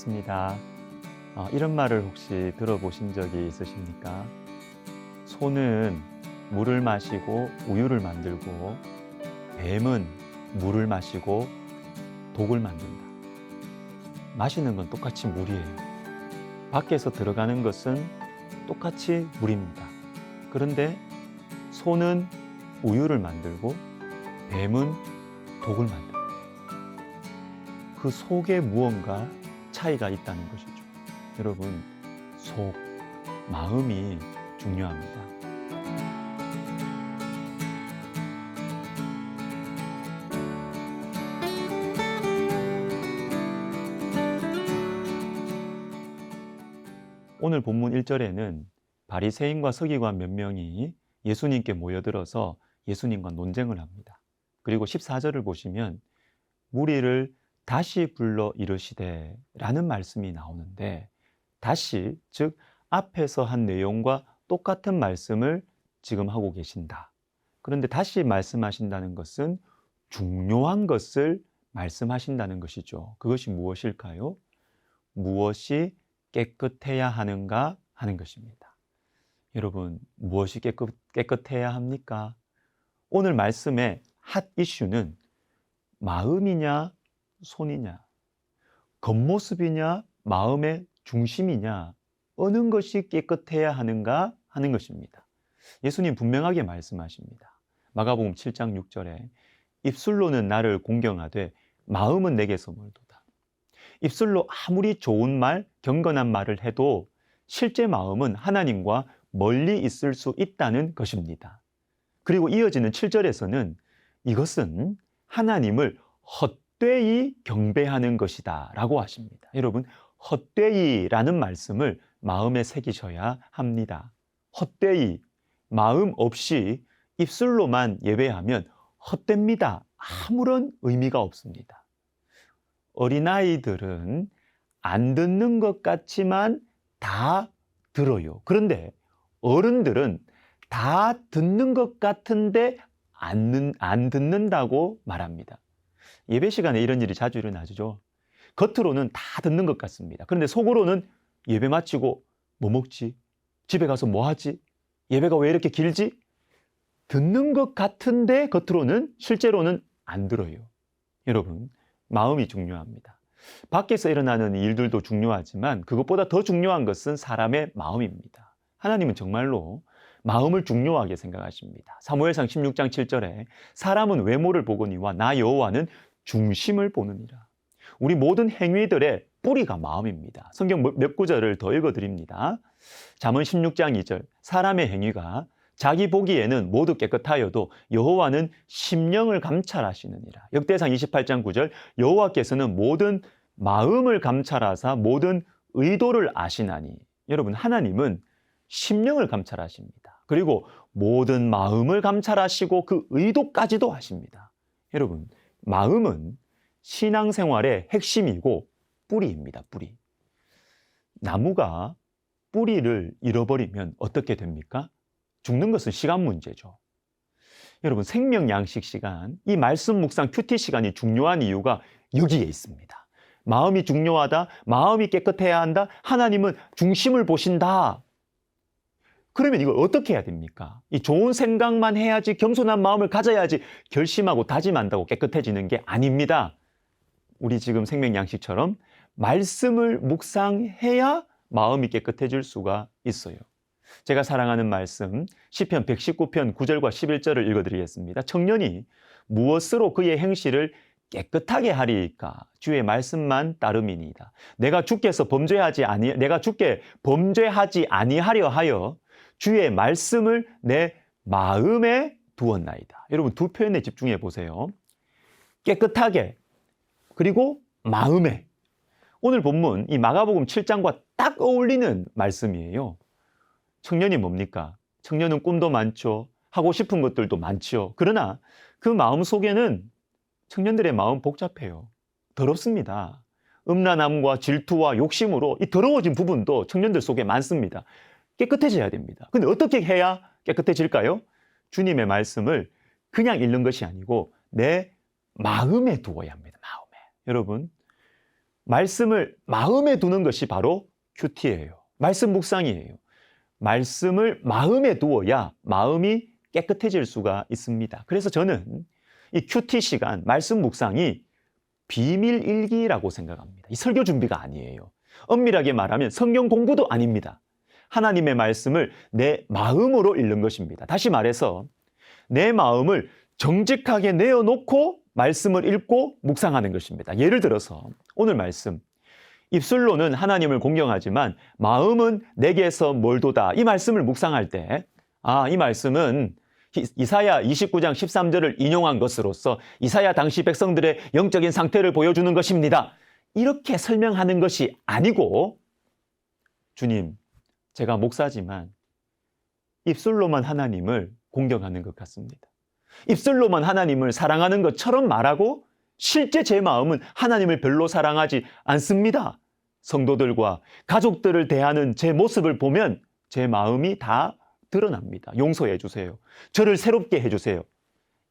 반갑습니다. 이런 말을 혹시 들어보신 적이 있으십니까? 소는 물을 마시고 우유를 만들고 뱀은 물을 마시고 독을 만든다. 마시는 건 똑같이 물이에요. 밖에서 들어가는 것은 똑같이 물입니다. 그런데 소는 우유를 만들고 뱀은 독을 만듭니다. 그 속에 무언가 차이가 있다는 것이죠. 여러분, 속, 마음이 중요합니다. 오늘 본문 1절에는 바리새인과 서기관 몇 명이 예수님께 모여들어서 예수님과 논쟁을 합니다. 그리고 14절을 보시면 무리를 다시 불러 이르시되 라는 말씀이 나오는데, 다시, 즉 앞에서 한 내용과 똑같은 말씀을 지금 하고 계신다. 그런데 다시 말씀하신다는 것은 중요한 것을 말씀하신다는 것이죠. 그것이 무엇일까요? 무엇이 깨끗해야 하는가 하는 것입니다. 여러분, 무엇이 깨끗해야 합니까? 오늘 말씀의 핫 이슈는 마음이냐 손이냐, 겉모습이냐 마음의 중심이냐, 어느 것이 깨끗해야 하는가 하는 것입니다. 예수님 분명하게 말씀하십니다. 마가복음 7장 6절에 입술로는 나를 공경하되 마음은 내게서 멀도다. 입술로 아무리 좋은 말, 경건한 말을 해도 실제 마음은 하나님과 멀리 있을 수 있다는 것입니다. 그리고 이어지는 7절에서는 이것은 하나님을 헛되이 경배하는 것이다 라고 하십니다. 여러분, 헛되이라는 말씀을 마음에 새기셔야 합니다. 헛되이, 마음 없이 입술로만 예배하면 헛됩니다. 아무런 의미가 없습니다. 어린아이들은 안 듣는 것 같지만 다 들어요. 그런데 어른들은 다 듣는 것 같은데 안 듣는다고 말합니다. 예배 시간에 이런 일이 자주 일어나죠. 겉으로는 다 듣는 것 같습니다. 그런데 속으로는 예배 마치고 뭐 먹지? 집에 가서 뭐 하지? 예배가 왜 이렇게 길지? 듣는 것 같은데 겉으로는, 실제로는 안 들어요. 여러분, 마음이 중요합니다. 밖에서 일어나는 일들도 중요하지만 그것보다 더 중요한 것은 사람의 마음입니다. 하나님은 정말로 마음을 중요하게 생각하십니다. 사무엘상 16장 7절에 사람은 외모를 보거니와 나 여호와는 중심을 보느니라. 우리 모든 행위들의 뿌리가 마음입니다. 성경 몇 구절을 더 읽어드립니다. 잠언 16장 2절 사람의 행위가 자기 보기에는 모두 깨끗하여도 여호와는 심령을 감찰하시느니라. 역대상 28장 9절 여호와께서는 모든 마음을 감찰하사 모든 의도를 아시나니. 여러분, 하나님은 심령을 감찰하십니다. 그리고 모든 마음을 감찰하시고 그 의도까지도 하십니다. 여러분, 마음은 신앙생활의 핵심이고 뿌리입니다. 뿌리. 나무가 뿌리를 잃어버리면 어떻게 됩니까? 죽는 것은 시간 문제죠. 여러분, 생명 양식 시간, 이 말씀 묵상 큐티 시간이 중요한 이유가 여기에 있습니다. 마음이 중요하다, 마음이 깨끗해야 한다, 하나님은 중심을 보신다. 그러면 이걸 어떻게 해야 됩니까? 이 좋은 생각만 해야지, 겸손한 마음을 가져야지 결심하고 다짐한다고 깨끗해지는 게 아닙니다. 우리 지금 생명 양식처럼 말씀을 묵상해야 마음이 깨끗해질 수가 있어요. 제가 사랑하는 말씀 시편 119편 9절과 11절을 읽어드리겠습니다. 청년이 무엇으로 그의 행실을 깨끗하게 하리까? 주의 말씀만 따름이니이다. 내가 주께 범죄하지 아니하려 하여 주의 말씀을 내 마음에 두었나이다. 여러분, 두 표현에 집중해 보세요. 깨끗하게, 그리고 마음에. 오늘 본문 이 마가복음 7장과 딱 어울리는 말씀이에요. 청년이 뭡니까? 청년은 꿈도 많죠. 하고 싶은 것들도 많죠. 그러나 그 마음 속에는 청년들의 마음 복잡해요. 더럽습니다. 음란함과 질투와 욕심으로 이 더러워진 부분도 청년들 속에 많습니다. 깨끗해져야 됩니다. 근데 어떻게 해야 깨끗해질까요? 주님의 말씀을 그냥 읽는 것이 아니고 내 마음에 두어야 합니다. 마음에. 여러분, 말씀을 마음에 두는 것이 바로 큐티예요. 말씀 묵상이에요. 말씀을 마음에 두어야 마음이 깨끗해질 수가 있습니다. 그래서 저는 이 큐티 시간, 말씀 묵상이 비밀 일기라고 생각합니다. 이 설교 준비가 아니에요. 엄밀하게 말하면 성경 공부도 아닙니다. 하나님의 말씀을 내 마음으로 읽는 것입니다. 다시 말해서 내 마음을 정직하게 내어놓고 말씀을 읽고 묵상하는 것입니다. 예를 들어서 오늘 말씀, 입술로는 하나님을 공경하지만 마음은 내게서 멀도다. 이 말씀을 묵상할 때, 이 말씀은 이사야 29장 13절을 인용한 것으로서 이사야 당시 백성들의 영적인 상태를 보여주는 것입니다. 이렇게 설명하는 것이 아니고, 주님, 제가 목사지만 입술로만 하나님을 공경하는 것 같습니다. 입술로만 하나님을 사랑하는 것처럼 말하고 실제 제 마음은 하나님을 별로 사랑하지 않습니다. 성도들과 가족들을 대하는 제 모습을 보면 제 마음이 다 드러납니다. 용서해 주세요. 저를 새롭게 해주세요.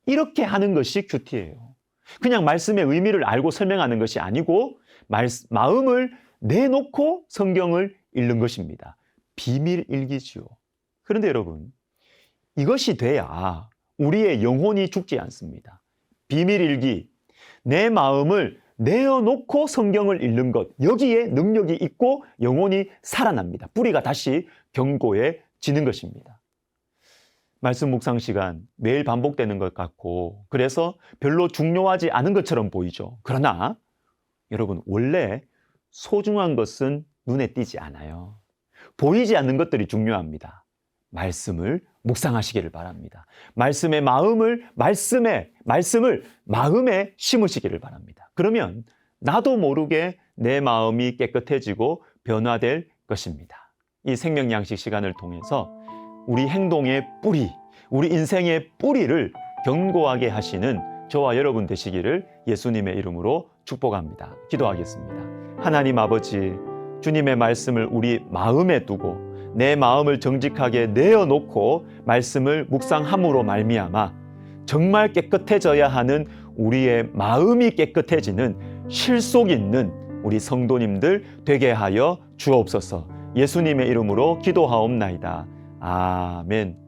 이렇게 하는 것이 큐티예요. 그냥 말씀의 의미를 알고 설명하는 것이 아니고 마음을 내놓고 성경을 읽는 것입니다. 비밀 일기지요. 그런데 여러분, 이것이 돼야 우리의 영혼이 죽지 않습니다. 비밀 일기, 내 마음을 내어놓고 성경을 읽는 것, 여기에 능력이 있고 영혼이 살아납니다. 뿌리가 다시 견고해지는 것입니다. 말씀 묵상 시간 매일 반복되는 것 같고 그래서 별로 중요하지 않은 것처럼 보이죠. 그러나 여러분, 원래 소중한 것은 눈에 띄지 않아요. 보이지 않는 것들이 중요합니다. 말씀을 묵상하시기를 바랍니다. 말씀의 말씀을 마음에 심으시기를 바랍니다. 그러면 나도 모르게 내 마음이 깨끗해지고 변화될 것입니다. 이 생명양식 시간을 통해서 우리 행동의 뿌리, 우리 인생의 뿌리를 견고하게 하시는 저와 여러분 되시기를 예수님의 이름으로 축복합니다. 기도하겠습니다. 하나님 아버지, 주님의 말씀을 우리 마음에 두고 내 마음을 정직하게 내어놓고 말씀을 묵상함으로 말미암아 정말 깨끗해져야 하는 우리의 마음이 깨끗해지는 실속 있는 우리 성도님들 되게 하여 주옵소서. 예수님의 이름으로 기도하옵나이다. 아멘.